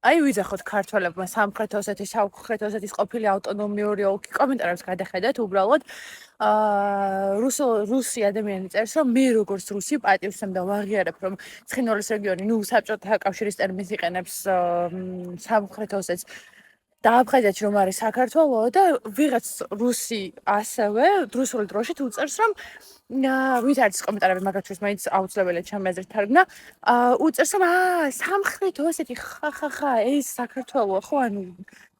აი ვიძახოთ ქართველებმა სამხრეთ ოსეთის, სამხრეთ ოსეთის ყოფილი ავტონომიური ოლქი კომენტარებს გადახედათ უბრალოდ რუსი ადამიანი წერს რომ მე როგორც რუსი პატივს ემდა ვაღიარებ რომ ცხინვალის რეგიონი საბჭოთა კავშირის ტერმინს იყენებს სამხრეთ ოსეთს და აფხაზეთში რომ არის საქართველო და ვიღაც რუსი ასევე რუსული დროშით უწერს რომ ვით არის კომენტარები მაგაჩვენს მაინც აუცილებელია ჩემი აზრით თარგმნა უწერს რომ სამხრეთ ოსეთი ხა ეს საქართველოა ხო ანუ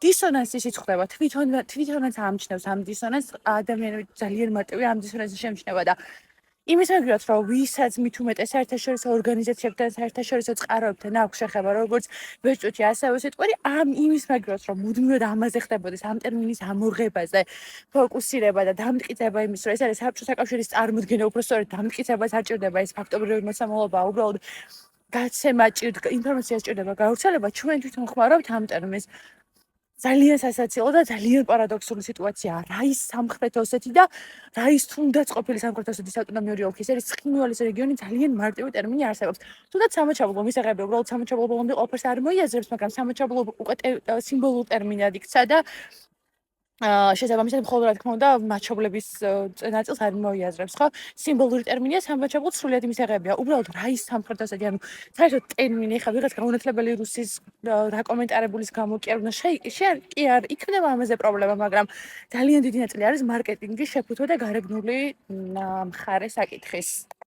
დისონანსი სიცხდება თვითონაც ამჩნევს ამ დისონანსს ადამიანები ძალიან მარტივი ამ დისონანსის შემჩნევა და იმის მეგრად რომ ვისაც მით უმეტეს საერთაშორისო ორგანიზაციებთან საერთაშორისო წყაროებთან აქვს შეხება როგორც ვეჭუჭი ასევე სიტყვი ამ იმის მეგრად რომ მუდმივად ამაზე ხდებოდეს ამ ტერმინის ამორღებაზე ფოკუსირება და დამტკიცება იმის რომ ეს არის საბჭოთა კავშირის წარმოქმნა უფრო სწორედ დამტკიცებას აჭირდება ეს ფაქტობრივი მოსამალობა უბრალოდ გაცემა ჭირდება ინფორმაციას ჭირდება გავრცელება ჩვენ თვითონ ხმარობთ ამ ტერმინს ძალიან სასაცილო და ძალიან პარადოქსული სიტუაციაა. რა ის სამხრეთ ოსეთი და რა ის თუნდაც ყოფილი სამხრეთ ოსეთის ავტონომიური ოლქის არის ცხინვალის რეგიონი ძალიან მარტივი ტერმინი არსებობს. თუნდაც სამაჩაბლო მისაღები უბრალოდ სამაჩაბლო ბოლომდე ყოფერს არ მოიაზრებს, მაგრამ სამაჩაბლო უკვე სიმბოლურ ტერმინად იქცა და შესაბამისად მხოლოდ რა თქმა უნდა მაჩაბლების ნაწილს არ მოიაზრებს, ხო? სიმბოლური ტერმინია სამაჩაბლო სრულიად მისაღებია. უბრალოდ რა ის სამხრეთ ოსეთი, ანუ საერთოდ ტერმინი ხა ვიღაც გაუნათლებელი რუსის რაკომენტარებულის გამო კი არ უნდა კი არ იქნება ამაზე პრობლემა, მაგრამ ძალიან დიდი ნაწილი არის მარკეტინგის შეფუთვა და გარეგნული მხარე საკითხის.